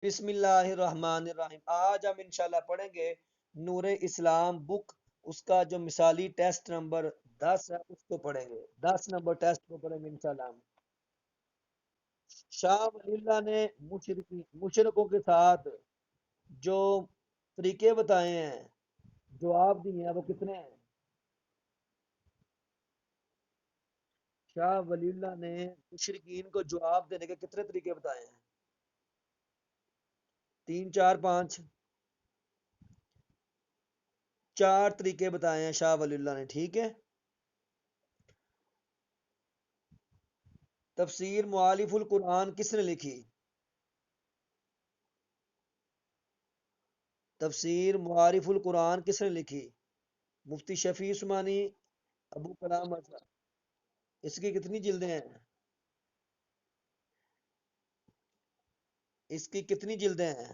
بسم اللہ الرحمن الرحیم۔ آج ہم انشاءاللہ پڑھیں گے نور اسلام بک، اس کا جو مثالی ٹیسٹ نمبر 10 ہے اس کو پڑھیں گے، 10 نمبر ٹیسٹ کو پڑھیں گے انشاءاللہ ہم۔ شاہ ولی اللہ نے مشرقوں کے ساتھ جو طریقے بتائے ہیں، جواب دیے ہیں، وہ کتنے ہیں؟ شاہ ولی اللہ نے مشرقین کو جواب دینے کے کتنے طریقے بتائے ہیں؟ 3 4 5؟ 4 طریقے بتائے ہیں شاہ ولی اللہ نے، ٹھیک ہے۔ تفسیر مؤلف القرآن کس نے لکھی؟ تفسیر معارف القرآن کس نے لکھی؟ مفتی شفیع عثمانی، ابو کلام آزاد۔ اس کی کتنی جلدیں ہیں؟ اس کی کتنی جلدیں ہیں؟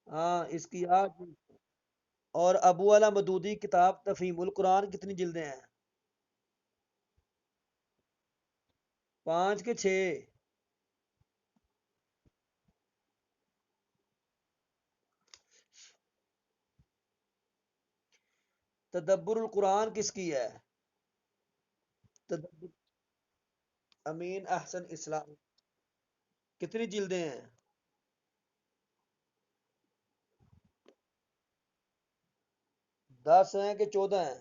ہاں، اس کی 8 جلدیں۔ اور ابو علا مدودی کتاب تفہیم القرآن کتنی جلدیں ہیں؟ 5 کے 6؟ تدبر القرآن کس کی ہے؟ تدبر امین احسن اسلام، کتنی جلدیں ہیں؟ 10 ہیں کہ 14 ہیں؟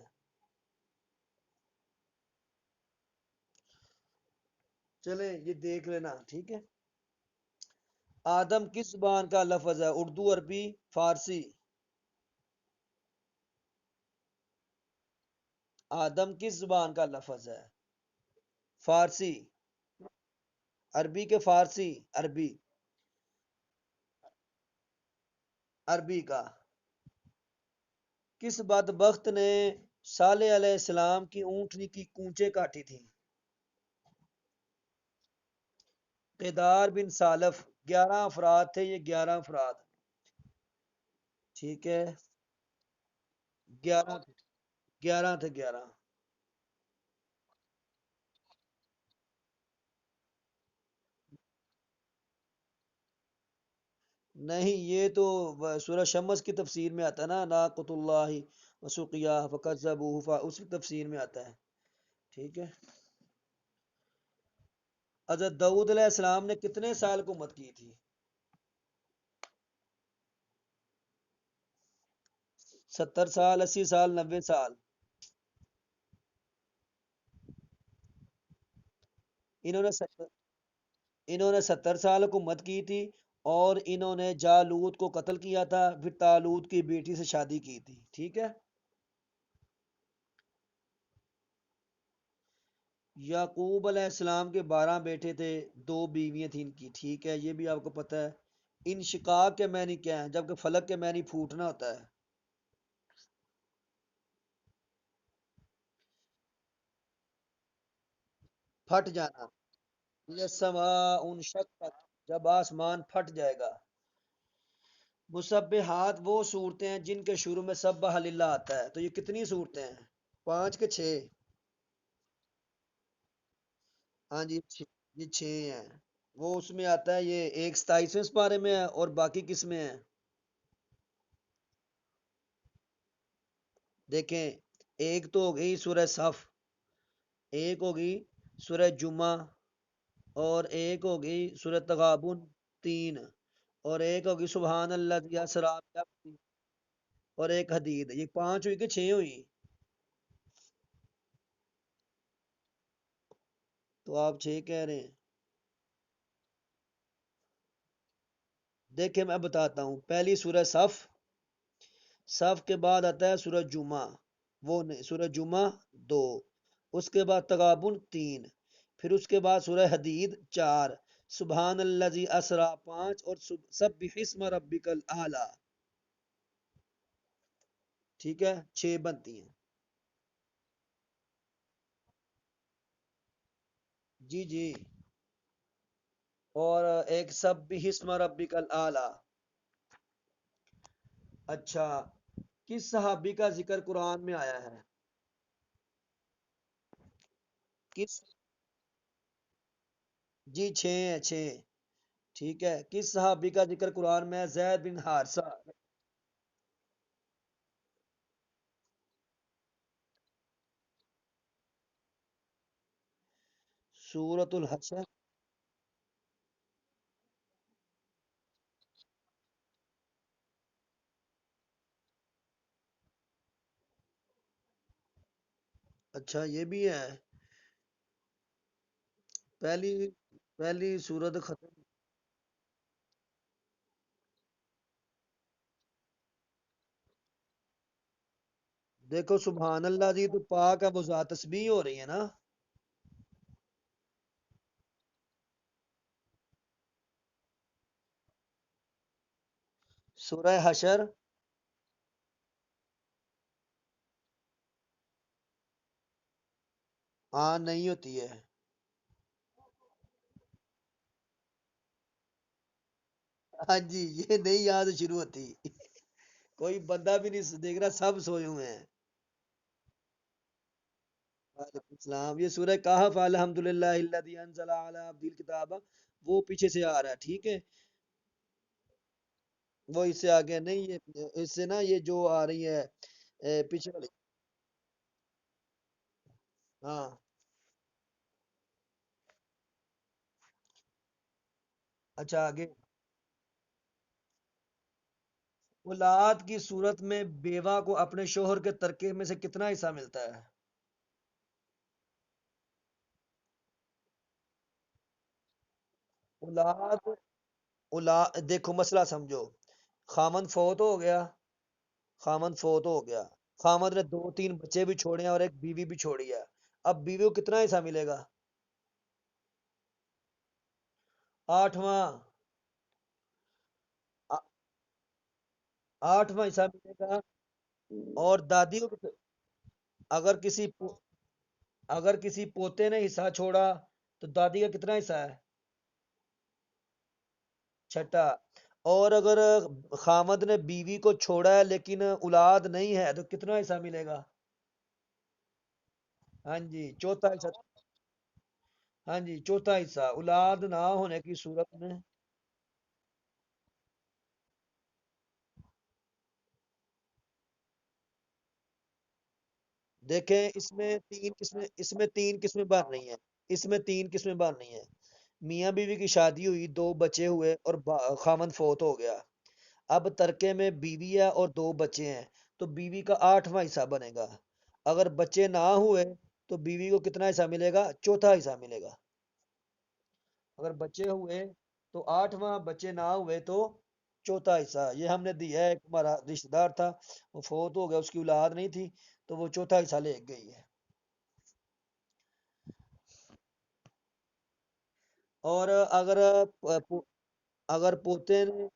چلیں یہ دیکھ لینا، ٹھیک ہے۔ آدم کس زبان کا لفظ ہے؟ اردو، عربی، فارسی؟ آدم کس زبان کا لفظ ہے؟ فارسی؟ عربی کے فارسی؟ عربی؟ عربی کا۔ کس بدبخت نے صالح علیہ السلام کی اونٹنی کی کونچیں کاٹی تھی؟ قیدار بن سالف۔ 11 افراد تھے یہ، 11 افراد، ٹھیک ہے۔ 11 تھے، 11 تھے، 11۔ نہیں، یہ تو سورہ شمس کی تفسیر میں آتا ہے نا، ناقۃ اللہ وسقیا فکذبوہ، اس کی تفسیر میں آتا ہے، ٹھیک ہے۔ حضرت داؤد علیہ السلام نے کتنے سال حکومت کی تھی؟ 70 سال، 80 سال، 90 سال؟ انہوں نے انہوں نے 70 سال حکومت کی تھی، اور انہوں نے جالوت کو قتل کیا تھا، پھر تالوت کی بیٹی سے شادی کی تھی، ٹھیک ہے۔ یعقوب علیہ السلام کے 12 بیٹے تھے، 2 بیویاں تھیں ان کی، ٹھیک ہے، یہ بھی آپ کو پتہ ہے۔ انشقاق کے معنی کیا ہیں؟ جبکہ فلک کے معنی پھوٹنا ہوتا ہے۔ پھٹ جانا۔ یہ سماء انشقت، جب آسمان پھٹ جائے گا۔ مسبحات وہ صورتیں ہیں جن کے شروع میں سبح للہ آتا ہے، تو یہ کتنی صورتیں ہیں؟ 5 کے 6؟ ہاں جی، یہ 6 ہیں۔ وہ اس میں آتا ہے، یہ ایک 27ویں پارے میں ہے، اور باقی کس میں ہے؟ دیکھیں، ایک تو ہو گئی سورہ صف، ایک ہوگی سورہ جمعہ، اور ایک ہوگی سورہ تغابن 3، اور ایک ہوگی سبحان اللہ اسرا، اور ایک حدید۔ یہ 5 ہوئی کہ 6 ہوئی؟ تو آپ 6 کہہ رہے ہیں۔ دیکھیں میں بتاتا ہوں، پہلی سورہ صف، صف کے بعد آتا ہے سورہ جمعہ، وہ نہیں، سورہ جمعہ 2، اس کے بعد تغابن 3، پھر اس کے بعد سورہ حدید 4، سبحان الذی اسرا 5، اور سبح اسم ربک الاعلی، ٹھیک ہے، 6 بنتی ہیں۔ جی جی، اور ایک سبح اسم ربک الاعلی۔ اچھا، کس صحابی کا ذکر قرآن میں آیا ہے؟ کس؟ جی 6 ہیں، 6۔ ٹھیک ہے، کس صحابی کا ذکر قرآن میں ہے؟ زید بن حارثہ۔ سورت الحشر۔ اچھا یہ بھی ہے، پہلی پہلی سورت ختم۔ دیکھو سبحان اللہ جی، تو پاک ہے وہ ذات تسبیح ہو رہی ہے نا۔ سورہ حشر۔ ہاں نہیں ہوتی ہے۔ ہاں جی، یہ نہیں یاد شروع ہوتی، کوئی بندہ بھی نہیں دیکھ رہا، سب سوئے ہوئے ہیں۔ وعلیکم السلام، یہ سورہ کہف الحمد للہ الذی انزل علی عبدہ الکتاب، وہ پیچھے سے آ رہا ہے، ٹھیک ہے، وہ اس سے آگے نہیں، یہ اس سے نا یہ جو آ رہی ہے پیچھے والی۔ ہاں، اچھا آگے۔ اولاد کی صورت میں بیوہ کو اپنے شوہر کے ترکے میں سے کتنا حصہ ملتا ہے؟ اولاد، دیکھو مسئلہ سمجھو، خامن فوت ہو گیا، خامن فوت ہو گیا، خامد نے دو تین بچے بھی چھوڑے ہیں اور ایک بیوی بھی چھوڑی ہے، اب بیوی کو کتنا حصہ ملے گا؟ آٹھواں، آ- آٹھواں حصہ ملے گا۔ اور دادی کو اگر اگر کسی پوتے نے حصہ چھوڑا تو دادی کا کتنا حصہ ہے؟ چھٹا۔ اور اگر خامد نے بیوی کو چھوڑا ہے لیکن اولاد نہیں ہے تو کتنا حصہ ملے گا؟ ہاں جی چوتھا حصہ۔ ہاں جی چوتھا حصہ اولاد نہ ہونے کی صورت میں۔ دیکھیں اس میں تین قسمیں بن رہی ہیں، اس میں تین قسمیں بن رہی ہیں۔ میاں بیوی کی شادی ہوئی، دو بچے ہوئے اور خامن فوت ہو گیا، اب ترکے میں بیوی ہے اور دو بچے ہیں، تو بیوی کا آٹھواں حصہ بنے گا۔ اگر بچے نہ ہوئے تو بیوی کو کتنا حصہ ملے گا؟ چوتھا حصہ ملے گا۔ اگر بچے ہوئے تو آٹھواں، بچے نہ ہوئے تو چوتھا حصہ۔ یہ ہم نے دیا ہے، ایک ہمارا رشتہ دار تھا، وہ فوت ہو گیا، اس کی اولاد نہیں تھی، تو وہ چوتھا حصہ لے گئی ہے۔ اور اگر اگر پوتے نے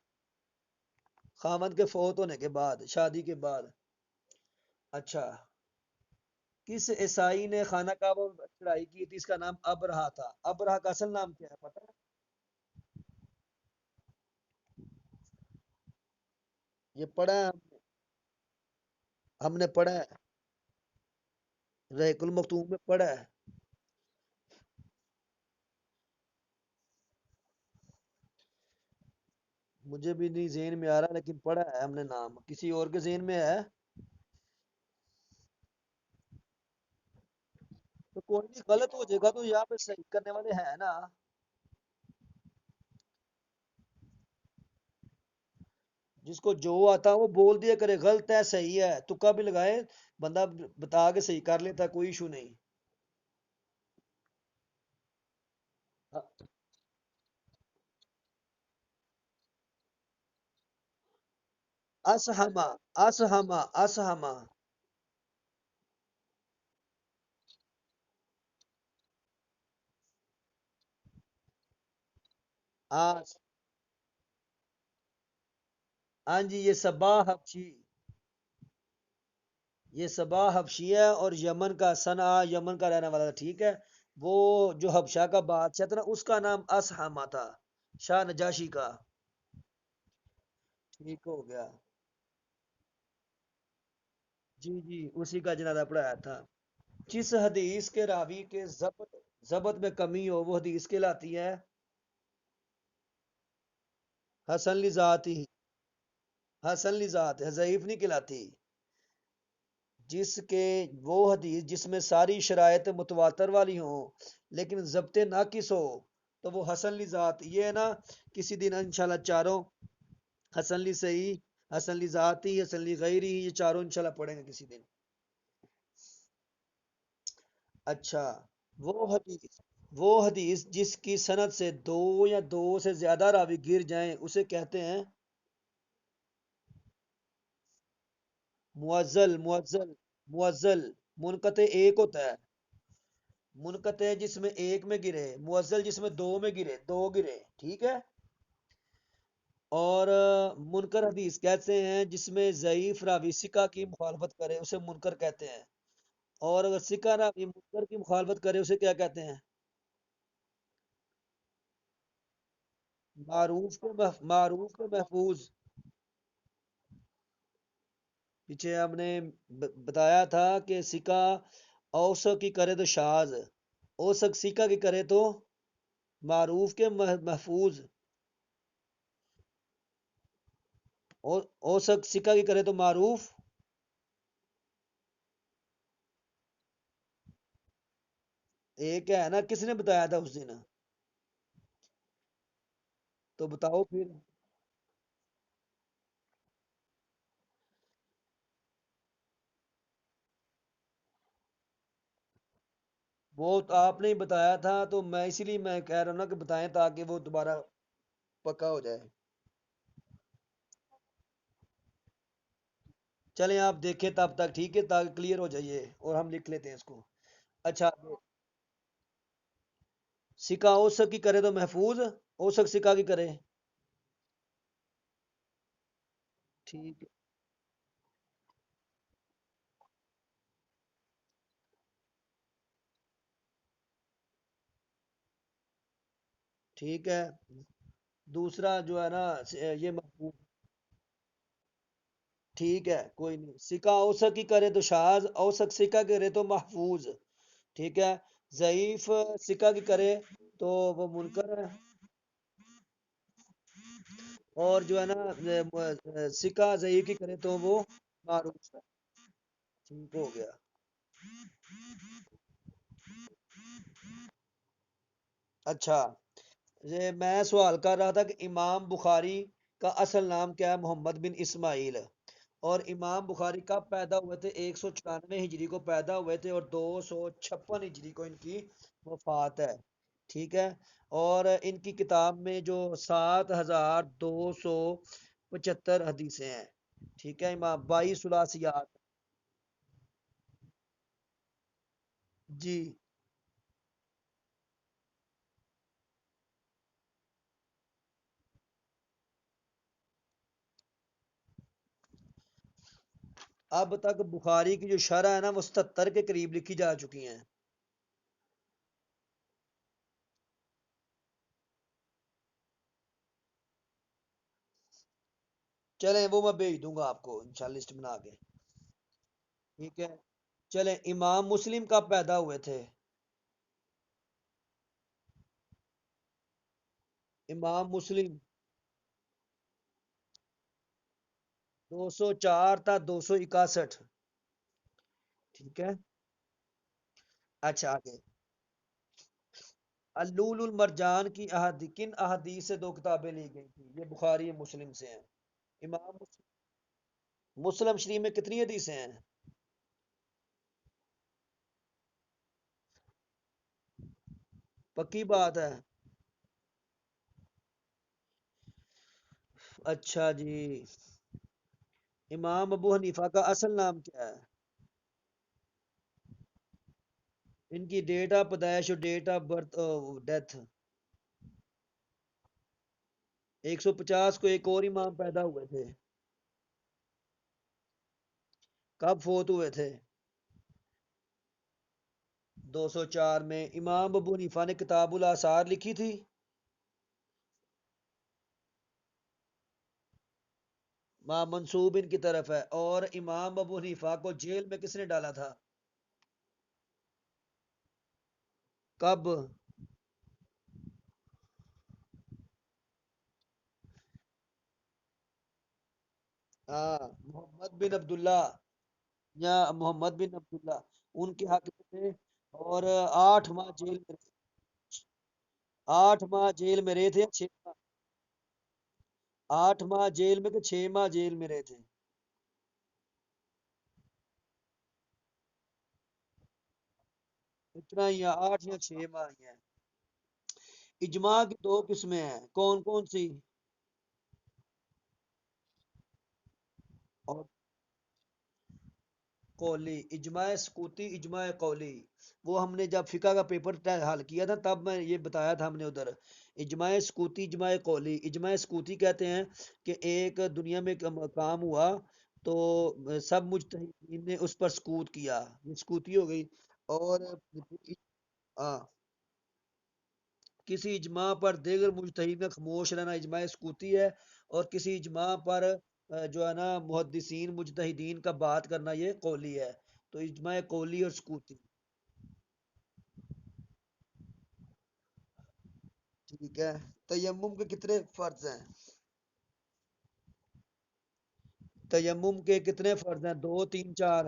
خامد کے فوت ہونے کے بعد، شادی کے بعد، اچھا، کس عیسائی نے خانہ کعبہ پر چڑھائی کی تھی؟ اس کا نام ابرہا تھا۔ ابرہا کا اصل نام کیا ہے پتہ ہے؟ یہ پڑھا ہے، ہم نے پڑھا ہے، رحیق المختوم میں پڑھا ہے۔ مجھے بھی نہیں ذہن میں آ رہا، لیکن پڑھا ہے ہم نے نام، کسی اور کے ذہن میں ہے؟ تو کوئی نہیں، غلط ہو جائے گا تو یہاں پہ صحیح کرنے والے ہیں نا۔ جس کو جو آتا وہ بول دیا کرے، غلط ہے صحیح ہے تکا بھی لگائے، بندہ بتا کے صحیح کر لیتا، کوئی ایشو نہیں۔ اسہما، اسہما، اسہما۔ ہاں، ہاں جی، یہ صبا حبشی، یہ صبا حبشی ہے اور یمن کا صنعا، یمن کا رہنے والا تھا، ٹھیک ہے۔ وہ جو حبشہ کا بادشاہ تھا نا، اس کا نام اسہما تھا، شاہ نجاشی کا۔ ٹھیک ہو گیا، جی جی اسی کا جنازہ پڑھایا تھا۔ جس حدیث کے راوی کے ضبط میں کمی ہو وہ حدیث کہلاتی ہے؟ حسن لذاتی، حسن لذات ہے، ضعیف نہیں کہلاتی. جس کے وہ حدیث جس میں ساری شرائط متواتر والی ہوں لیکن ضبط ناقص ہو تو وہ حسن لی ذات یہ ہے نا. کسی دن انشاءاللہ چاروں حسن لی صحیح، حسن لی ذاتی، حسن لی غیری، یہ چاروں انشاءاللہ پڑھیں گے کسی دن. اچھا، وہ حدیث وہ حدیث جس کی سند سے دو یا دو سے زیادہ راوی گر جائیں اسے کہتے ہیں معزل. معزل منقطع ایک ہوتا ہے، منقطع جس میں ایک میں گرے، معزل جس میں دو میں گرے، دو گرے، ٹھیک ہے. اور منکر حدیث کہتے ہیں جس میں ضعیف راوی ثقہ کی مخالفت کرے اسے منکر کہتے ہیں. اور اگر ثقہ راوی منکر کی مخالفت کرے اسے کیا کہتے ہیں؟ معروف کے محفوظ. پیچھے ہم نے بتایا تھا کہ ثقہ اوثق کی کرے تو شاذ، اوثق ثقہ کی کرے تو معروف کے محفوظ، اوثق ثقہ کی کرے تو معروف. ایک ہے نا، کس نے بتایا تھا اس دن؟ تو بتاؤ پھر. وہ تو آپ نے ہی بتایا تھا تو میں اسی لیے میں کہہ رہا ہوں نا کہ بتائیں تاکہ وہ دوبارہ پکا ہو جائے. چلیں آپ دیکھیں تب تک، ٹھیک ہے، تاکہ کلیئر ہو جائیے اور ہم لکھ لیتے ہیں اس کو. اچھا، سکا اوسق کی کرے تو محفوظ، اوسق سکا کی کرے. ٹھیک ہے. ٹھیک ہے. دوسرا جو ہے نا یہ محفوظ. ٹھیک ہے کوئی نہیں، سکا اوسق کی کرے تو شاذ، اوسق سکا کی کرے تو محفوظ. ٹھیک ہے. ضعیف سکا کی کرے تو وہ منکر ہے. اور جو ہے نا سکا ضعیف کی کرے تو وہ معروف ہے. ٹھیک ہو گیا. اچھا، یہ میں سوال کر رہا تھا کہ امام بخاری کا اصل نام کیا ہے؟ محمد بن اسماعیل. اور امام بخاری کب پیدا ہوئے تھے؟ 194 ہجری کو پیدا ہوئے تھے اور 256 ہجری کو ان کی وفات ہے. ٹھیک ہے. اور ان کی کتاب میں جو 7275 حدیثیں ہیں. ٹھیک ہے. امام 22 ثلاثیات. جی. اب تک بخاری کی جو شرح ہے نا وہ 77 کے قریب لکھی جا چکی ہیں. چلیں وہ میں بھیج دوں گا آپ کو انشاءاللہ لسٹ بنا کے. ٹھیک ہے. چلیں امام مسلم کب پیدا ہوئے تھے؟ امام مسلم 204 تھا 261. ٹھیک ہے. اچھا آگے. اللول المرجان کی کن احادیث سے دو کتابیں لی گئی تھی؟ یہ بخاری مسلم سے ہیں. امام مسلم شریف میں کتنی حدیثیں ہیں؟ پکی بات ہے. اچھا جی. امام ابو حنیفہ کا اصل نام کیا ہے؟ ان کی ڈیٹ آف پیدائش اور ڈیٹ آف برتھ ڈیتھ. 150 کو ایک اور امام پیدا ہوئے تھے. کب فوت ہوئے تھے؟ 204 میں. امام ابو حنیفہ نے کتاب الاثار لکھی تھی. ماں منسوب ان کی طرف ہے. اور امام ابو حنیفہ کو جیل میں کس نے ڈالا تھا؟ کب؟ ہاں محمد بن عبداللہ یا محمد بن عبداللہ ان کے حق میں تھے، اور 8 ماہ جیل میں 8 ماہ جیل میں رہے تھے، 6 ماہ، 8 ماہ جیل میں کہ 6 ماہ جیل میں رہے تھے، اتنا ہی ہے، 8 یا 6 ماہ ہی ہیں۔ اجماع کی دو قسمیں ہیں، کون کون سی؟ اور قولی اجماع سکوتی، اجماع قولی، وہ ہم نے جب فقہ کا پیپر حل کیا تھا تب میں یہ بتایا تھا ہم نے ادھر، اجماع سکوتی اجماع قولی۔ اجماع سکوتی کہتے ہیں کہ ایک دنیا میں کام ہوا تو سب مجتہدین نے اس پر سکوت کیا، یہ سکوتی ہو گئی۔ اور ہاں، کسی اجماع پر دیگر مجتہدین کا خاموش رہنا اجماع سکوتی ہے، اور کسی اجماع پر جو ہے نا محدثین مجتہدین کا بات کرنا یہ قولی ہے، تو اجماع قولی اور سکوتی۔ ٹھیک ہے، تیمم کے کتنے فرض ہیں؟ تیمم کے کتنے فرض ہیں؟ دو، تین، چار؟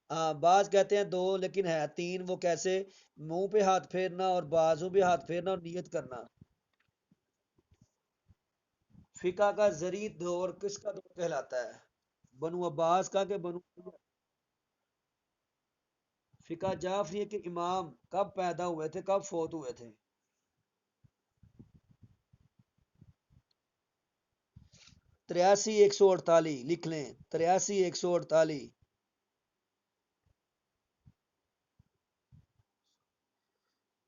ہاں بعض کہتے ہیں دو لیکن ہے تین، وہ کیسے؟ منہ پہ ہاتھ پھیرنا اور بازو پہ ہاتھ پھیرنا اور نیت کرنا۔ فقہ کا زری دور کس کا دور کہلاتا ہے؟ بنو عباس کا کہ بنو؟ فقہ جعفریہ کے امام کب پیدا ہوئے تھے، کب فوت ہوئے تھے؟ 83 148 لکھ لیں، 83 148۔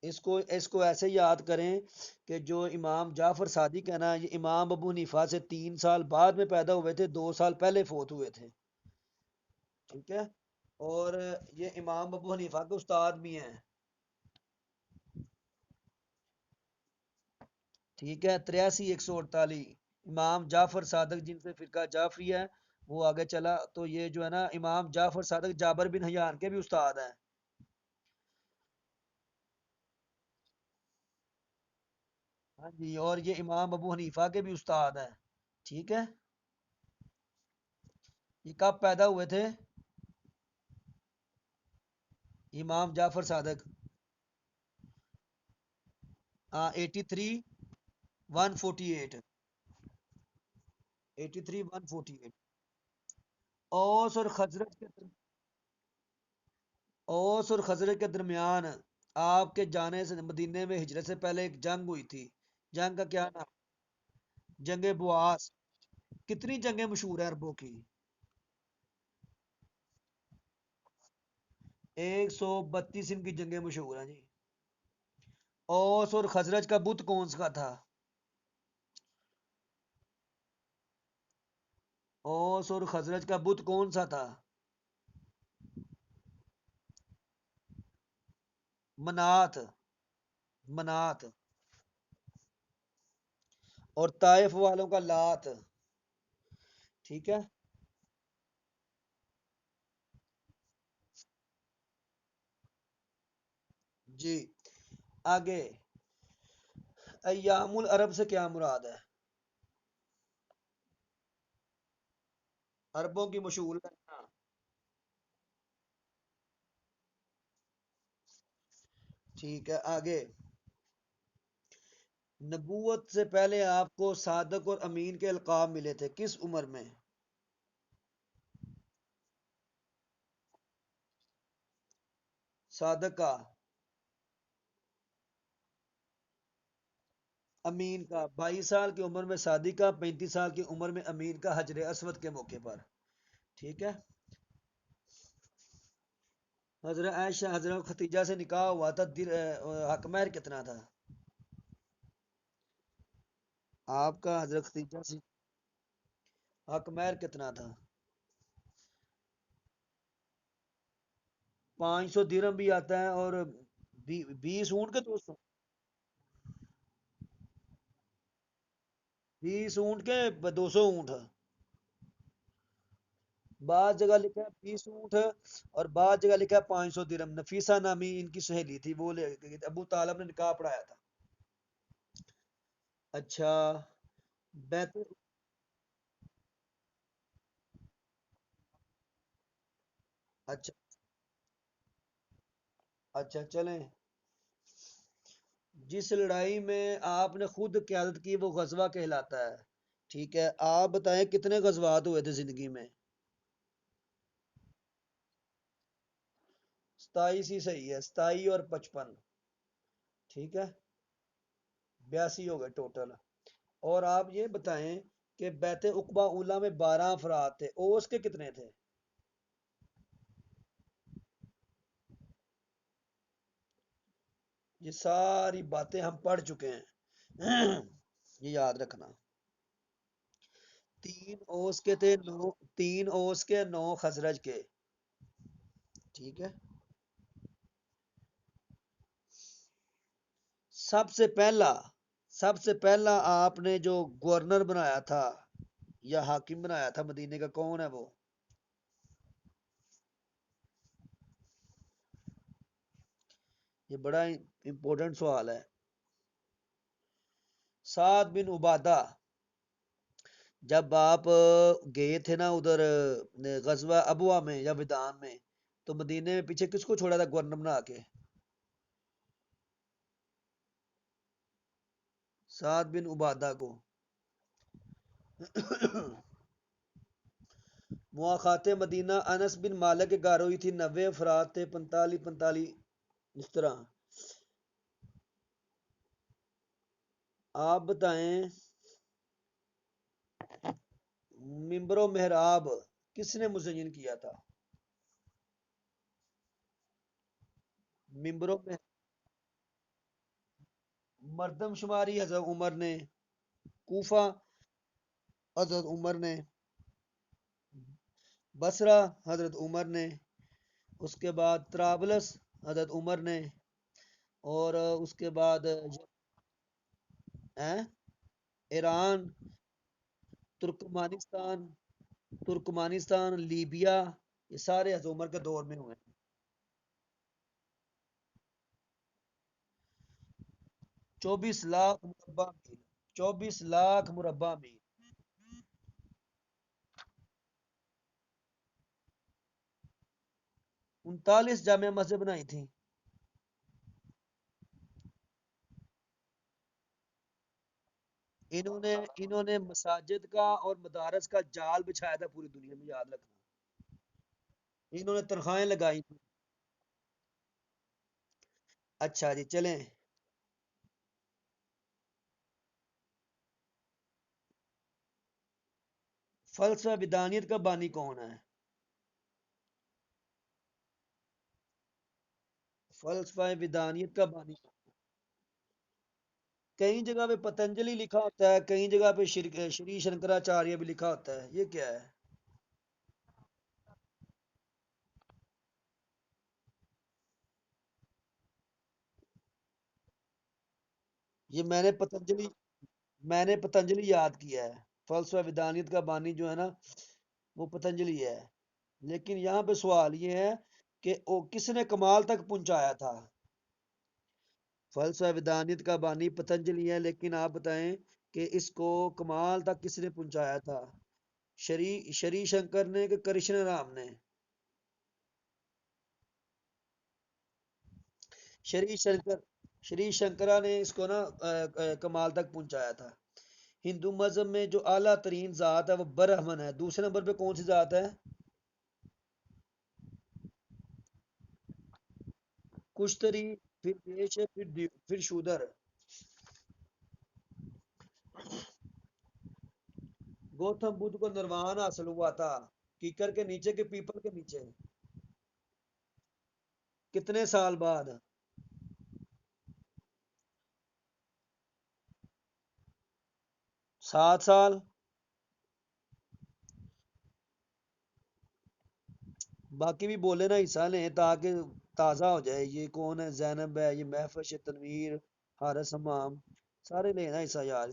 اس کو ایسے یاد کریں کہ جو امام جعفر صادق ہے نا، یہ امام ابو حنیفہ سے 3 سال بعد میں پیدا ہوئے تھے، 2 سال پہلے فوت ہوئے تھے، ٹھیک ہے؟ اور یہ امام ابو حنیفہ کے استاد بھی ہیں، ٹھیک ہے؟ 83 148 امام جعفر صادق جن سے فرقہ جعفری ہے، وہ آگے چلا تو یہ جو ہے نا امام جعفر صادق جابر بن حیان کے بھی استاد ہیں۔ ہاں جی، اور یہ امام ابو حنیفہ کے بھی استاد ہیں، ٹھیک ہے؟ یہ کب پیدا ہوئے تھے امام جعفر صادق؟ 83 148، 83 148۔ اوس اور خزرج کے اوس اور خزرج کے درمیان آپ کے جانے سے مدینے میں ہجرت سے پہلے ایک جنگ ہوئی تھی، جنگ کا کیا نام؟ جنگ بواس۔ کتنی جنگیں مشہور ہیں عربوں کی؟ 132 ان کی جنگیں مشہور ہیں جی۔ اوس اور خزرج کا بت کون سا تھا؟ اوس اور خزرج کا بت کون سا تھا؟ منات، منات۔ اور طائف والوں کا لات، ٹھیک ہے؟ جی، آگے ایام العرب سے کیا مراد ہے؟ عربوں کی مشہور ہے۔ ٹھیک ہے، آگے نبوت سے پہلے آپ کو صادق اور امین کے القاب ملے تھے، کس عمر میں؟ صادق کا؟ امین کا 22 سال کی عمر میں، صادق کا 35 سال کی عمر میں، امین کا حجر اسود کے موقع پر، ٹھیک ہے؟ حضرت عائشہ حضرت ختیجہ سے نکاح ہوا تھا، حق مہر کتنا تھا آپ کا حضرت ختیجہ سے؟ حق مہر کتنا تھا؟ 500 درہم بھی آتا ہے، اور 20 اونٹ کے 200، 20 اونٹ کے 200 اونٹ، بعض جگہ لکھا ہے 20 اونٹ، اور بعض جگہ لکھا ہے 500 درہم۔ نفیسہ نامی ان کی سہیلی تھی، وہ لے گئی تھی، ابو طالب نے نکاح پڑھایا تھا۔ اچھا، بیت اچھا اچھا چلیں، جس لڑائی میں آپ نے خود قیادت کی وہ غزوہ کہلاتا ہے، ٹھیک ہے؟ آپ بتائیں کتنے غزوات ہوئے تھے زندگی میں؟ 27 ہی صحیح ہے، 27 اور 55، ٹھیک ہے، 82 ہو گئے ٹوٹل۔ اور آپ یہ بتائیں کہ بیت عقبہ اولا میں 12 افراد تھے، اوس کے کتنے تھے؟ یہ ساری باتیں ہم پڑھ چکے ہیں، یہ یاد رکھنا۔ 3 اوس کے تھے، 3 اوس کے، 9 خزرج کے، ٹھیک ہے۔ سب سے پہلا سب سے پہلا آپ نے جو گورنر بنایا تھا یا حاکم بنایا تھا مدینے کا، کون ہے وہ؟ یہ بڑا امپورٹنٹ سوال ہے۔ سعد بن عبادہ، جب آپ گئے تھے نا ادھر غزوہ ابوا میں یا ودان میں، تو مدینے میں پیچھے کس کو چھوڑا تھا گورنر بنا کے؟ سعد بن عبادہ کو۔ مواخات مدینہ، انس بن مالک کے گھر ہوئی تھی، 90 افراد تھے، 45 45 اس طرح۔ آپ بتائیں ممبر و محراب کس نے مزین کیا تھا؟ ممبر و مردم شماری حضرت عمر نے، کوفہ حضرت عمر نے، بصرہ حضرت عمر نے، اس کے بعد طرابلس حضرت عمر نے، اور اس کے بعد ہیں؟ ایران، ترکمانستان، لیبیا، یہ سارے حضرت عمر کے دور میں ہوئے ہیں۔ 24 لاکھ مربع میل، 24 لاکھ مربع میل۔ 39 جامع مسجد بنائی تھی۔ انہوں نے مساجد کا اور مدارس کا جال بچھایا تھا پوری دنیا میں، یاد رکھنا۔ انہوں نے تنخواہیں لگائی تھی۔ اچھا جی چلیں، فلسفہ بدانیت کا بانی کون ہے؟ فلسفہ بدانیت کا بانی کون ہے؟ کئی جگہ پہ پتنجلی لکھا ہوتا ہے، کئی جگہ پہ شری شنکراچاریہ بھی لکھا ہوتا ہے، یہ کیا ہے؟ یہ میں نے پتنجلی یاد کیا ہے۔ فلسفہ ودانیت کا بانی جو ہے نا وہ پتنجلی ہے، لیکن یہاں پہ سوال یہ ہے کہ وہ کس نے کمال تک پہنچایا تھا؟ فلسفہ ودانیت کا بانی پتنجلی ہے، لیکن آپ بتائیں کہ اس کو کمال تک کس نے پہنچایا تھا؟ شری شنکر نے کہ کرشن رام نے؟ شری شنکر شری شنکرا نے اس کو نا کمال تک پہنچایا تھا۔ ہندو مذہب میں جو اعلیٰ ترین ذات ہے وہ برہمن ہے، دوسرے نمبر پہ کون سی ذات ہے؟ کشتری، پھر دیش، پھر شودر۔ گوتم بدھ کو نروان حاصل ہوا تھا کیکر کے نیچے کے پیپل کے نیچے؟ کتنے سال بعد؟ 7 سال۔ باقی بھی بولے نا حصہ لیں تاکہ تازہ ہو جائے، یہ کون ہے؟ زینب ہے، یہ محفش ہے، تنویر، حارث حمام، سارے لینا حصہ یار۔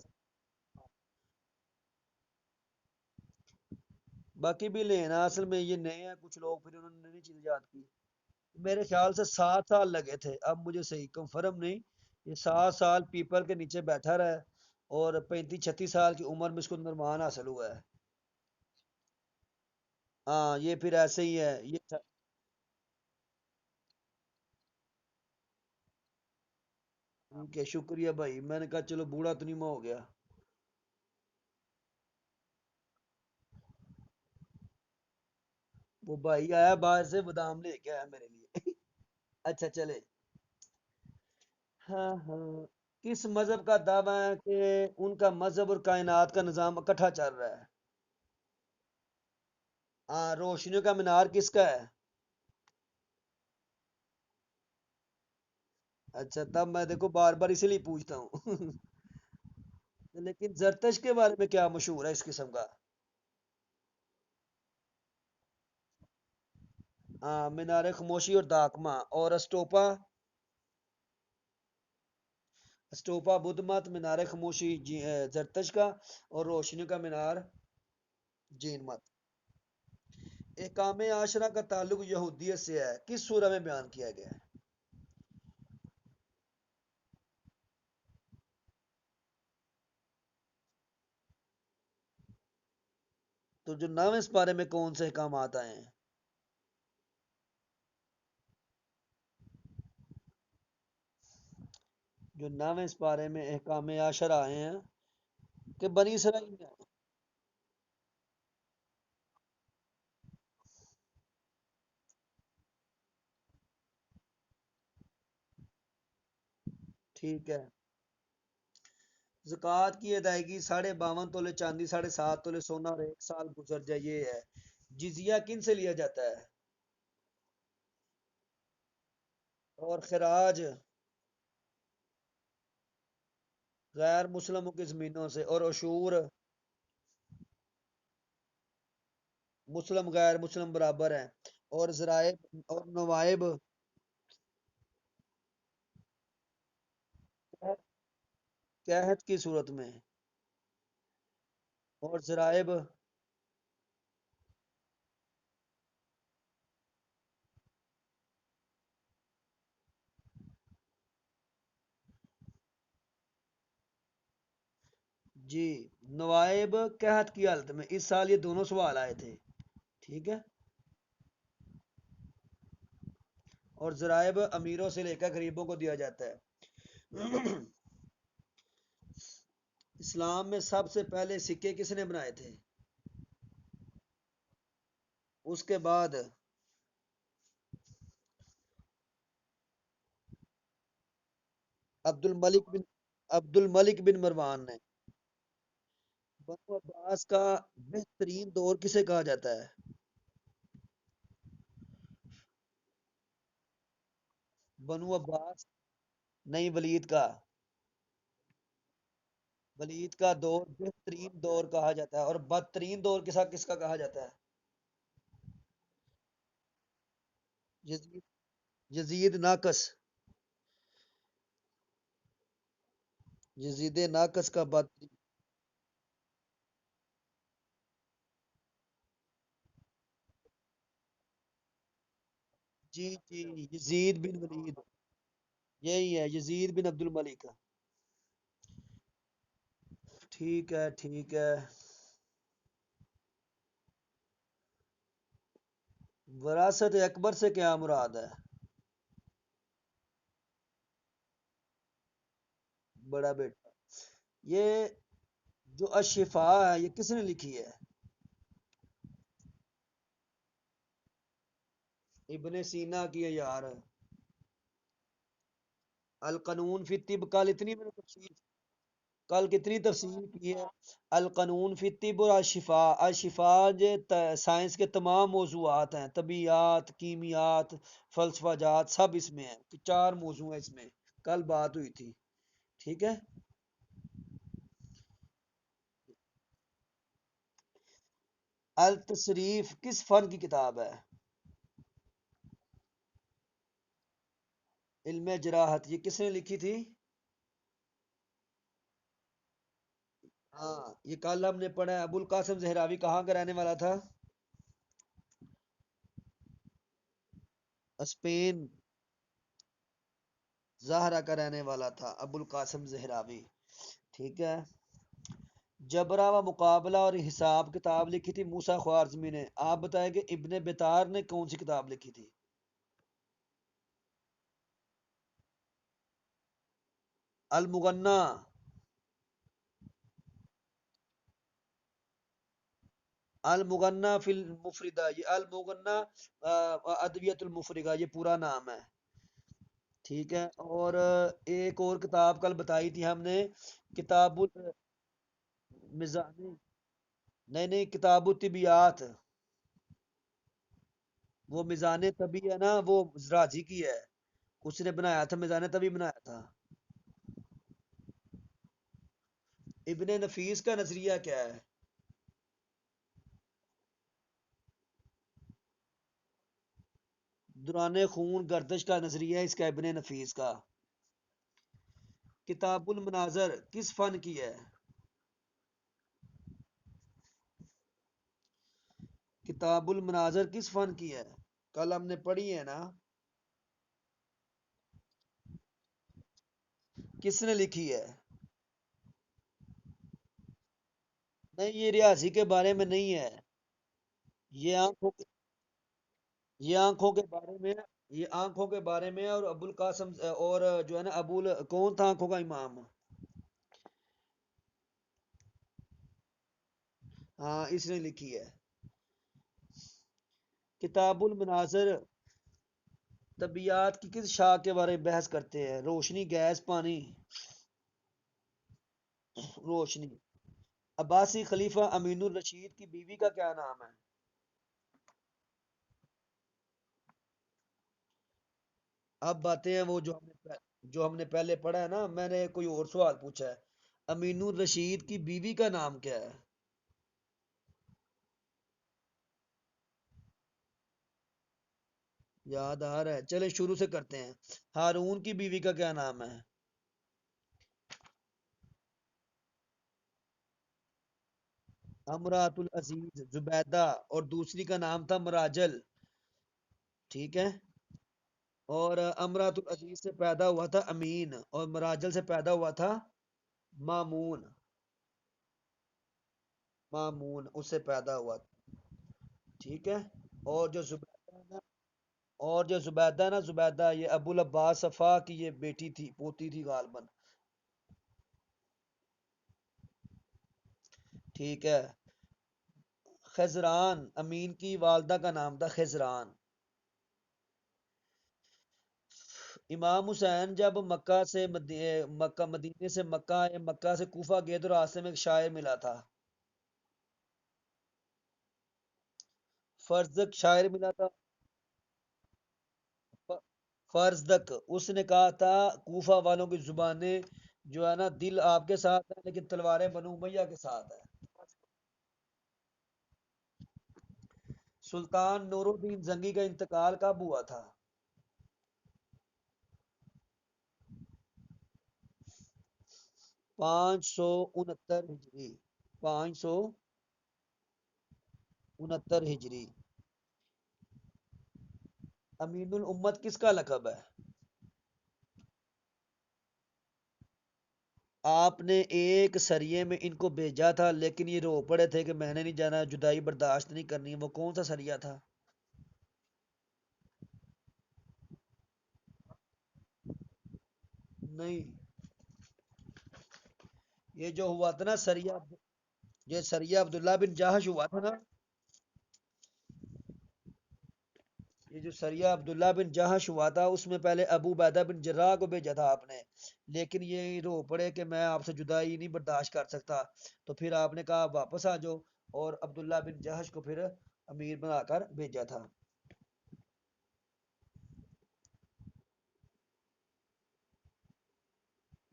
باقی بھی لینا، اصل میں یہ نئے ہیں کچھ لوگ، پھر انہوں نے نئی چیز یاد کی۔ میرے خیال سے 7 سال لگے تھے، اب مجھے صحیح کنفرم نہیں۔ یہ 7 سال پیپل کے نیچے بیٹھا رہا ہے، اور 35 36 سال کی عمر میں اس کو نرمان حاصل ہوا ہے۔ ہاں یہ پھر ایسے ہی ہے یہ ٹھیک ہے شکریہ بھائی، میں نے کہا چلو بوڑھا تو نہیں میں ہو گیا. وہ بھائی آیا باہر سے بادام لے کے آیا میرے لیے. اچھا چلے. ہاں ہاں. کس مذہب کا دعویٰ ہے کہ ان کا مذہب اور کائنات کا نظام اکٹھا چل رہا ہے؟ ہاں روشنیوں کا مینار کس کا ہے؟ اچھا تب میں دیکھو بار بار اسی لیے پوچھتا ہوں. لیکن زرتش کے بارے میں کیا مشہور ہے اس قسم کا؟ ہاں مینار خاموشی اور داکما اور اسٹوپا. اسٹوپا بدھ مت، مینار خاموشی زرتش کا، اور روشنی کا مینار جین مت. احکام عاشرہ کا تعلق یہودیت سے ہے، کس سورہ میں بیان کیا گیا ہے؟ تو جو نویں سپارے میں کون سے احکامات آئے ہیں؟ جو نویں سپارے میں احکام عاشرہ آئے ہیں کہ بنی اسرائیل میں آئے ہیں؟ ٹھیک ہے. زکوٰۃ کی ادائیگی 52 تولے چاندی، 7.5 تولے سونا اور 1 سال گزر جائے یہ ہے. جزیہ کن سے لیا جاتا ہے؟ اور خراج غیر مسلموں کی زمینوں سے. اور عشور مسلم غیر مسلم برابر ہیں. اور ذرائع اور نوائب قحط کی صورت میں. اور ذرائب جی نوائب قحط کی حالت میں. اس سال یہ دونوں سوال آئے تھے. ٹھیک ہے. اور ذرائب امیروں سے لے کر غریبوں کو دیا جاتا ہے. اسلام میں سب سے پہلے سکے کس نے بنائے تھے؟ اس کے بعد عبد الملک بن مروان نے. بنو عباس کا بہترین دور کسے کہا جاتا ہے؟ بنو عباس نہیں، ولید کا. ولید کا دور بہترین دور کہا جاتا ہے. اور بدترین دور کس کا کہا جاتا ہے؟ یزید. یزید ناقص. یزید ناقص کا بدترین. جی جی یزید بن ولید. یہی ہے یزید بن عبد الملک. ٹھیک ہے ٹھیک ہے. وراثت اکبر سے کیا مراد ہے؟ بڑا بیٹا. یہ جو اشفا ہے یہ کس نے لکھی ہے؟ ابن سینا کی ہے یار. القانون فی الطب کل اتنی میں نے تفصیل کل کتنی تفصیل کی ہے. القانون فی الطب اور الشفا. الشفا جو سائنس کے تمام موضوعات ہیں، طبیعیات، کیمیات، فلسفہ جات سب اس میں ہیں. 4 موضوع ہیں اس میں. کل بات ہوئی تھی. ٹھیک ہے. التصریف کس فن کی کتاب ہے؟ علم جراحت یہ کس نے لکھی تھی؟ ہاں یہ کل ہم نے پڑھا ہے. ابو القاسم زہراوی کہاں کا رہنے والا تھا؟ اسپین زہرا کا رہنے والا تھا ابو القاسم زہراوی. ٹھیک ہے. جبرا و مقابلہ اور حساب کتاب لکھی تھی موسیٰ خوارزمی نے. آپ بتائیں کہ ابن بطار نے کون سی کتاب لکھی تھی؟ المغنى، المغنى فی المفردہ، یہ المغنى ادویت المفرغہ یہ پورا نام ہے، ٹھیک ہے۔ اور ایک اور کتاب کل بتائی تھی ہم نے، کتاب المزانی، نہیں نہیں، کتاب الطبیات، وہ میزان طبی ہے نا، وہ راضی کی ہے، اس نے بنایا تھا، میزان طبی بنایا تھا۔ ابن نفیس کا نظریہ کیا ہے؟ دوران خون گردش کا نظریہ ہے اس کا، ابن نفیس کا۔ کتاب المناظر کس فن کی ہے؟ کتاب المناظر کس فن کی ہے؟ کل ہم نے پڑھی ہے نا، کس نے لکھی ہے؟ نہیں، یہ ریاضی کے بارے میں نہیں ہے، یہ آنکھوں یہ آنکھوں کے بارے میں، یہ آنکھوں کے بارے میں، اور ابو القاسم، اور جو ہے نا کون تھا آنکھوں کا امام؟ ہاں، اس نے لکھی ہے۔ کتاب المناظر طبیعیات کی کس شاخ کے بارے میں بحث کرتے ہیں؟ روشنی، گیس، پانی؟ روشنی۔ عباسی خلیفہ امین الرشید کی بیوی کا کیا نام ہے؟ اب باتیں ہیں وہ جو ہم نے پہلے پڑھا ہے نا، میں نے کوئی اور سوال پوچھا ہے، امین الرشید کی بیوی کا نام کیا ہے؟ یاد آ رہا ہے، چلے شروع سے کرتے ہیں۔ ہارون کی بیوی کا کیا نام ہے؟ امراۃ العزیز زبیدہ، اور دوسری کا نام تھا مراجل، ٹھیک ہے۔ اور امراۃ العزیز سے پیدا ہوا تھا امین، اور مراجل سے پیدا ہوا تھا مامون، مامون اس سے پیدا ہوا تھا، ٹھیک ہے۔ اور جو زبیدہ ہے نا، اور جو زبیدہ ہے نا، زبیدہ یہ ابو العباس صفا کی یہ بیٹی تھی، پوتی تھی غالباً، ٹھیک ہے۔ خزران، امین کی والدہ کا نام تھا خزران۔ امام حسین جب مکہ مدینے سے مکہ آئے، مکہ سے کوفہ گئے تو راستے میں ایک شاعر ملا تھا، فرزدق شاعر ملا تھا، فرزدق، اس نے کہا تھا کوفہ والوں کی زبانیں جو ہے نا دل آپ کے ساتھ ہے لیکن تلواریں بنو امیہ کے ساتھ ہے۔ سلطان نور الدین زنگی کا انتقال کب ہوا تھا؟ 569 ہجری، 569 ہجری۔ امین الامت کس کا لقب ہے؟ آپ نے ایک سریے میں ان کو بھیجا تھا لیکن یہ رو پڑے تھے کہ میں نے نہیں جانا، جدائی برداشت نہیں کرنی، وہ کون سا سریا تھا؟ نہیں، یہ جو ہوا تھا نا سریا، یہ سریا عبداللہ بن جاہش ہوا تھا نا، یہ جو سریا عبداللہ بن جہش ہوا تھا اس میں پہلے ابو عبیدہ بن جراح کو بھیجا تھا آپ نے، لیکن یہ رو پڑے کہ میں آپ سے جدائی نہیں برداشت کر سکتا، تو پھر آپ نے کہا آپ واپس آ جاؤ، اور عبداللہ بن جہش کو پھر امیر بنا کر بھیجا تھا۔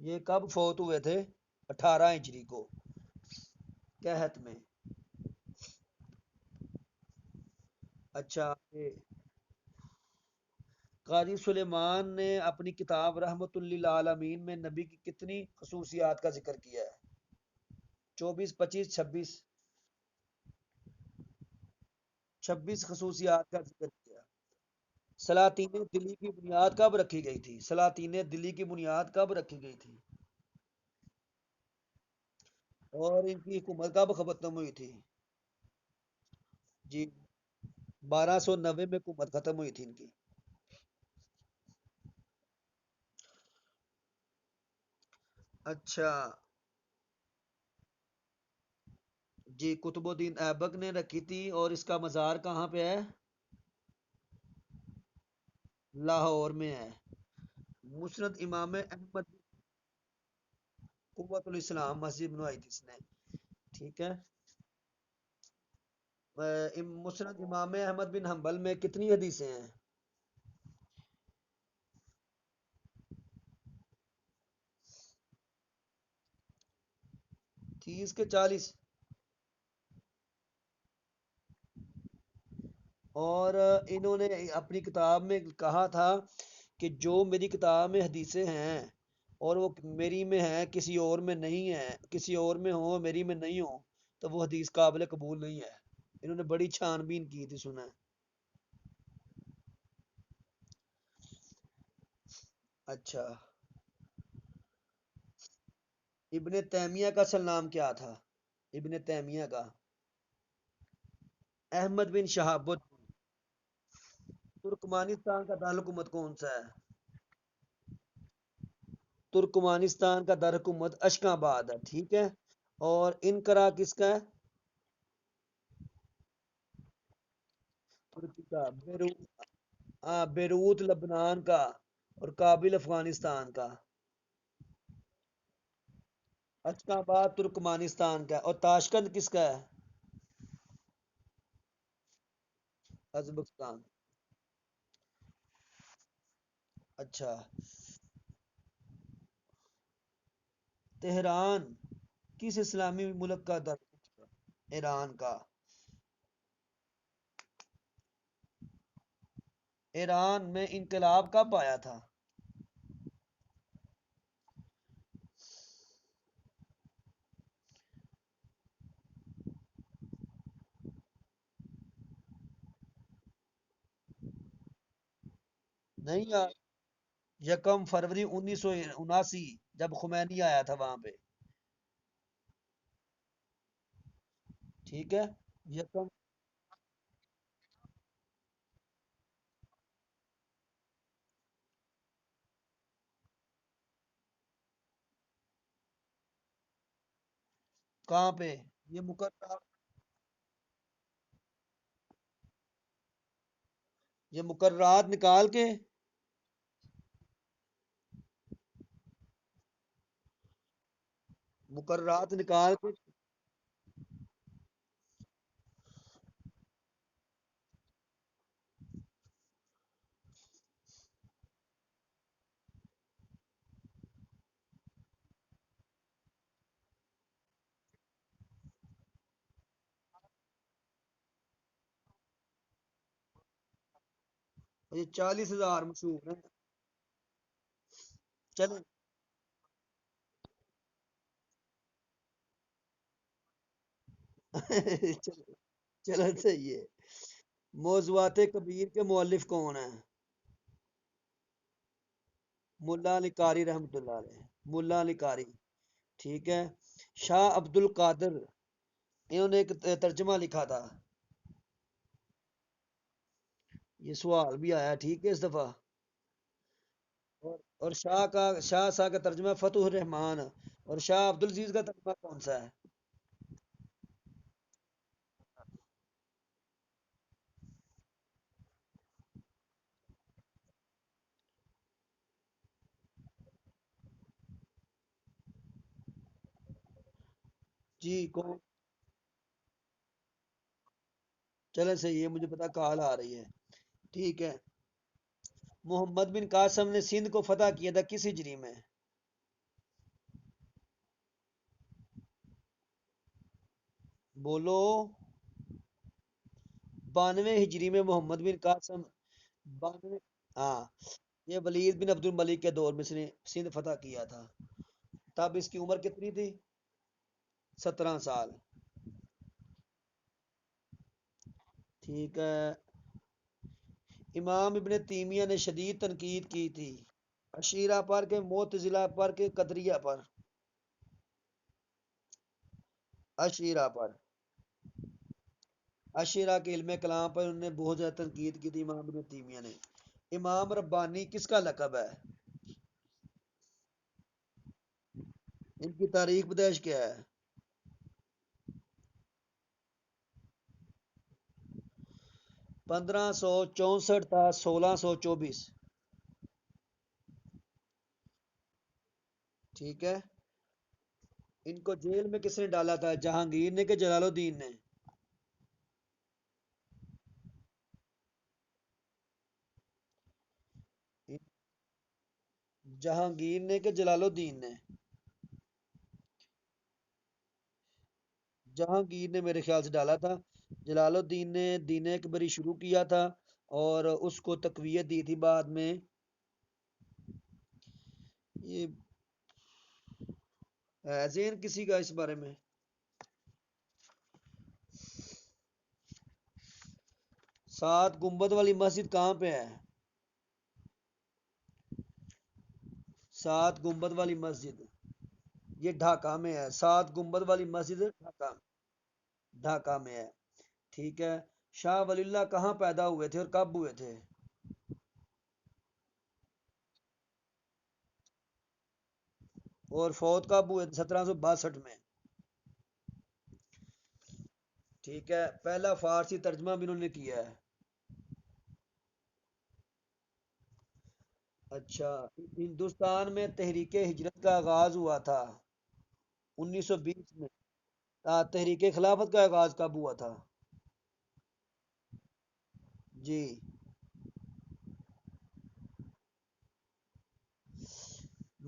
یہ کب فوت ہوئے تھے؟ 18 ہجری کو، قحط میں۔ اچھا، قاضی سلیمان نے اپنی کتاب رحمت للعالمین میں نبی کی کتنی خصوصیات کا ذکر کیا ہے؟ 24، 25، 26؟ 26 خصوصیات کا ذکر کیا۔ سلاطین دلی کی بنیاد کب رکھی گئی تھی؟ سلاطین دلی کی بنیاد کب رکھی گئی تھی؟ اور ان کی حکومت کب ختم ہوئی تھی؟ جی، 1290 میں حکومت ختم ہوئی تھی ان کی۔ اچھا جی، قطب الدین ایبک نے رکھی تھی، اور اس کا مزار کہاں پہ ہے؟ لاہور میں ہے۔ مسند امام احمد قوت الاسلام مسجد بنوائی تھی اس نے، ٹھیک ہے۔ مسند امام احمد بن حنبل میں کتنی حدیثیں ہیں؟ 30 کے 40؟ اور انہوں نے اپنی کتاب میں کہا تھا کہ جو میری کتاب میں حدیثیں ہیں اور وہ میری میں ہیں کسی اور میں نہیں ہے، کسی اور میں ہو میری میں نہیں ہو، تو وہ حدیث قابل قبول نہیں ہے۔ انہوں نے بڑی چھان بین کی تھی، سنا ہے؟ اچھا، ابن تیمیہ کا اصل نام کیا تھا؟ ابن تیمیہ کا؟ احمد بن شہاب الدین۔ ترکمانستان کا دارالحکومت کون سا ہے؟ ترکمانستان کا دارالحکومت اشکان آباد ہے، ٹھیک ہے۔ اور انقرہ کس کا ہے؟ ترکی کا بیروت لبنان کا، اور کابل افغانستان کا۔ اشکان آباد ترکمانستان کا، اور تاشکند کس کا ہے؟ ازبکستان۔ اچھا، تہران کس اسلامی ملک کا دارالحکومت ہے؟ ایران کا۔ ایران میں انقلاب کب آیا تھا؟ نہیں یار، 1 فروری 1979، جب خمینی آیا تھا وہاں پہ، ٹھیک ہے۔ یکم کہاں پہ؟ یہ مقررات، یہ مقررات نکال کے مقررات نکال کے 40,000 مشہور ہیں۔ چلیں چلو، چلو صحیح ہے۔ موضوعات کبیر کے مؤلف کون ہیں؟ ملا علی قاری رحمۃ اللہ علیہ، ملا علی قاری، ٹھیک ہے۔ شاہ عبد القادر، انہوں نے ایک ترجمہ لکھا تھا، یہ سوال بھی آیا، ٹھیک ہے، اس دفعہ۔ اور شاہ صاحب کا ترجمہ فتح الرحمان، اور شاہ عبد العزیز کا ترجمہ کون سا ہے؟ جی کون؟ چلے صحیح ہے، مجھے پتا کال آ رہی ہے، ٹھیک ہے۔ محمد بن قاسم نے سندھ کو فتح کیا تھا کس ہجری میں؟ بولو۔ 92 ہجری میں محمد بن قاسم، 92، ہاں، یہ ولید بن عبد الملک کے دور میں اس نے سندھ فتح کیا تھا۔ تب اس کی عمر کتنی تھی؟ 17 سال، ٹھیک ہے۔ امام ابن تیمیہ نے شدید تنقید کی تھی، اشیرہ پر کے، معتزلہ پر کے، قدریہ پر؟ اشیرہ پر۔ اشیرہ کے علم کلام پر انہوں نے بہت زیادہ تنقید کی تھی امام ابن تیمیہ نے۔ امام ربانی کس کا لقب ہے؟ ان کی تاریخ پیدائش کیا ہے؟ 1564 تا 1624، ٹھیک ہے۔ ان کو جیل میں کس نے ڈالا تھا، جہانگیر نے کہ جلال الدین نے؟ جہانگیر نے کہ جلال الدین نے؟ جہانگیر نے میرے خیال سے ڈالا تھا۔ جلال الدین نے دین اکبری شروع کیا تھا اور اس کو تقویت دی تھی بعد میں۔ یہ ہے ذہن کسی کا اس بارے میں؟ سات گنبد والی مسجد کہاں پہ ہے؟ سات گنبد والی مسجد یہ ڈھاکہ میں ہے، سات گنبد والی مسجد ڈھاکہ، ڈھاکہ میں ہے، ٹھیک ہے۔ شاہ ولی اللہ کہاں پیدا ہوئے تھے اور کب ہوئے تھے؟ اور فوت کب ہوئے تھے؟ 1762 میں، ٹھیک ہے۔ پہلا فارسی ترجمہ بھی انہوں نے کیا ہے۔ اچھا، ہندوستان میں تحریک ہجرت کا آغاز ہوا تھا 1920 میں۔ تحریک خلافت کا آغاز کب ہوا تھا؟ جی،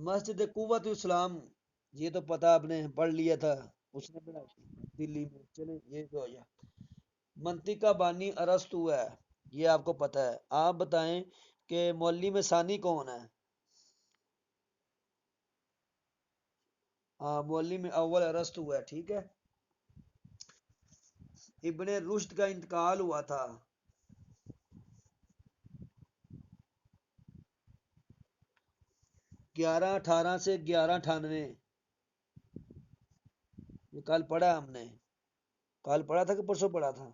مسجد قوت اسلام، یہ تو پتہ آپ نے پڑھ لیا تھا، اس نے بنا دلی میں، چلیں یہ تو ہو گیا۔ منطق کا بانی ارسطو ہے، یہ آپ کو پتہ ہے۔ آپ بتائیں کہ معلم ثانی کون ہے؟ ہاں، معلم اول ارسطو ہے، ٹھیک ہے۔ ابن رشد کا انتقال ہوا تھا 1118 سے 1198، یہ کل پڑھا ہم نے، کل پڑھا تھا کہ پرسوں پڑھا تھا؟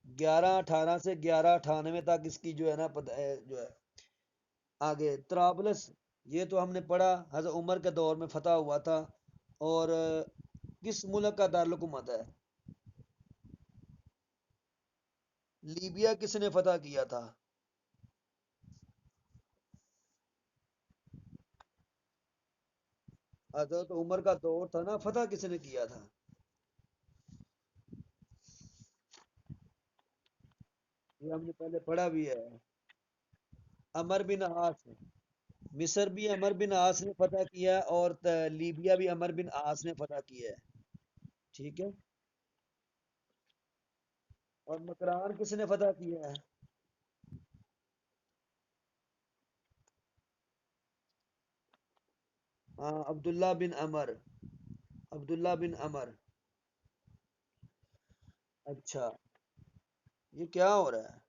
1118 سے 1198 تک اس کی جو ہے نا جو ہے آگے طرابلس، یہ تو ہم نے پڑھا حضرت عمر کے دور میں فتح ہوا تھا۔ اور کس ملک کا دارالحکومت ہے؟ لیبیا کس نے فتح کیا تھا؟ حضرت عمر کا دور تھا نا، فتح کس نے کیا تھا؟ یہ ہم نے پہلے پڑھا بھی ہے، عمر بن عاص نے۔ مصر بھی عمر بن عاص نے فتح کیا اور لیبیا بھی عمر بن عاص نے فتح کیا ہے، ٹھیک ہے۔ اور مکران کس نے فتح کیا ہے؟ ہاں، عبداللہ بن عمر، عبداللہ بن عمر۔ اچھا، یہ کیا ہو رہا ہے؟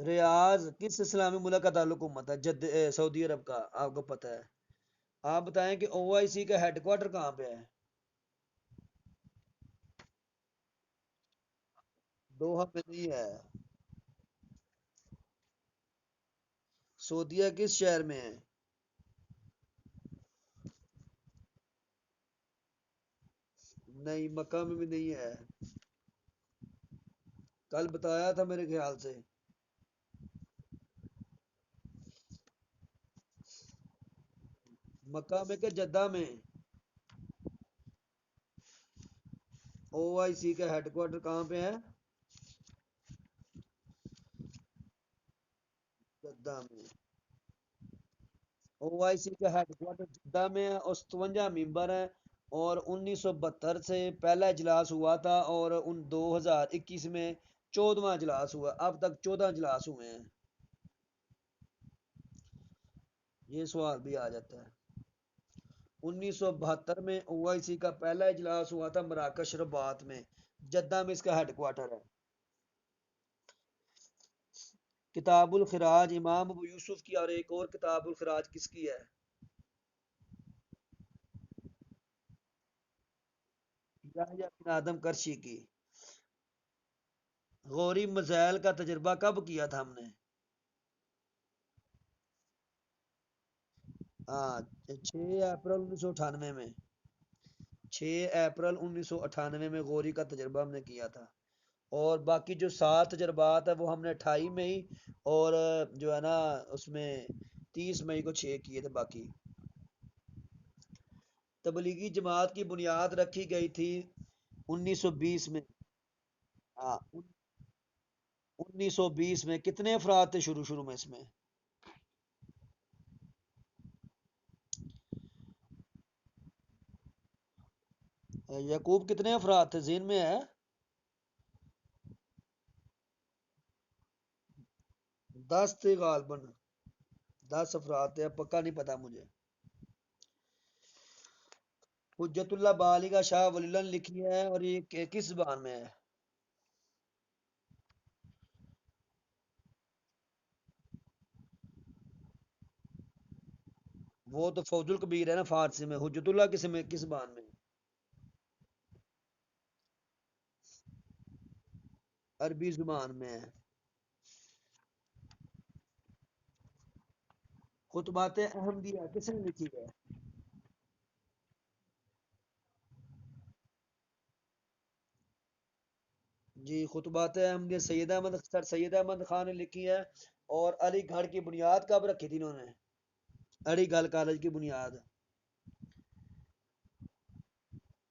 ریاض کس اسلامی ملک کا تعلق حکومت ہے؟ سعودی عرب کا، آپ کو پتہ ہے۔ آپ بتائیں کہ او آئی سی کا ہیڈ کوارٹر کہاں پہ ہے؟ دوحہ میں نہیں ہے۔ سعودیہ کس شہر میں ہے؟ نہیں، مکہ میں بھی نہیں ہے، کل بتایا تھا میرے خیال سے۔ مکہ میں کہ جدہ میں؟ او آئی سی کا ہیڈ کوارٹر کہاں پہ ہے؟ جدہ میں۔ او آئی سی کا ہیڈ کوارٹر جدہ میں ہے، اور 57 ممبر ہیں، اور 1972 سے پہلا اجلاس ہوا تھا، اور 2021 میں 14واں اجلاس ہوا، اب تک 14 اجلاس ہوئے ہیں۔ یہ سوال بھی آ جاتا ہے۔ 1972 میں او آئی سی کا پہلا اجلاس ہوا تھا مراکش رباط میں، جدہ میں اس کا ہیڈ کوارٹر ہے۔ کتاب الخراج امام ابو یوسف کی، اور ایک اور کتاب الخراج کس کی ہے؟ یحییٰ بن آدم کرشی کی۔ غوری مزائل کا تجربہ کب کیا تھا ہم نے؟ ہاں 6 اپریل 1998 میں، 6 اپریل 1998 میں غوری کا تجربہ ہم نے کیا تھا، اور باقی جو 7 تجربات ہے وہ ہم نے 28 میں ہی، اور جو ہے نا اس میں 30 مئی کو 6 کیے تھے باقی۔ تبلیغی جماعت کی بنیاد رکھی گئی تھی 1920 میں۔ ہاں 1920 میں کتنے افراد تھے شروع شروع میں اس میں؟ یعقوب کتنے افراد تھے ذہن میں ہے؟ 10 تھے غالباً، 10 افراد تھے، اب پکا نہیں پتا مجھے۔ حجت اللہ بالی کا شاہ ولی اللہ نے لکھی ہے، اور یہ کس زبان میں ہے؟ وہ تو فوج الکبیر ہے نا فارسی میں، حجت اللہ کس زبان میں؟ عربی زبان میں ہے۔ خطبات احمدیہ کس نے لکھی ہے؟ جی خطبات احمدیہ سید احمد خان نے لکھی ہے، اور علی گڑھ کی بنیاد کب رکھی تھی انہوں نے؟ علی گڑھ کالج کی بنیاد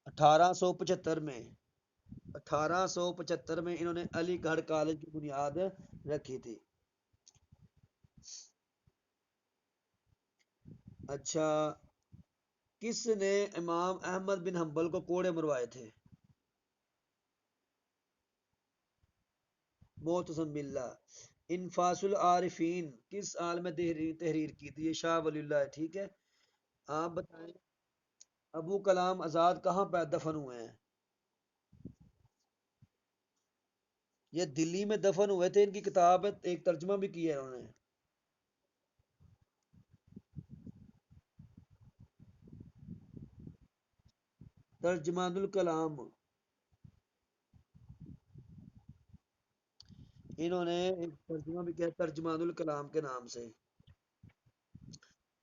1875 میں، 1875 میں انہوں نے علی گڑھ کالج کی بنیاد رکھی تھی۔ اچھا، کس نے امام احمد بن حنبل کو کوڑے مروائے تھے؟ معتصم باللہ۔ انفاس العارفین کس عالم میں تحریر کی تھی؟ یہ شاہ ولی اللہ ہے، ٹھیک ہے۔ آپ بتائیں ابو کلام آزاد کہاں پہ دفن ہوئے ہیں؟ یہ دلی میں دفن ہوئے تھے، ان کی کتاب ایک ترجمہ بھی کیا ہے انہوں نے۔ ترجمان الکلام، انہوں نے ایک ترجمہ بھی کیا ترجمان الکلام کے نام سے۔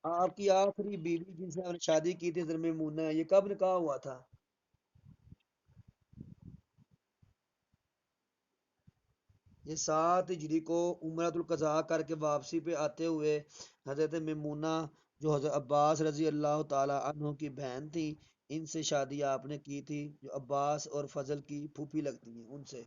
آپ کی آخری بیوی جن سے آپ نے شادی کی تھی حضرت میمونہ، یہ کب نکاح ہوا تھا؟ یہ 7 ہجری کو عمرۃ القضاء کر کے واپسی پہ آتے ہوئے حضرت میمونہ جو حضرت عباس رضی اللہ تعالی عنہ کی بہن تھی، ان سے شادی آپ نے کی تھی، جو عباس اور فضل کی پھوپھی لگتی ہیں ان سے۔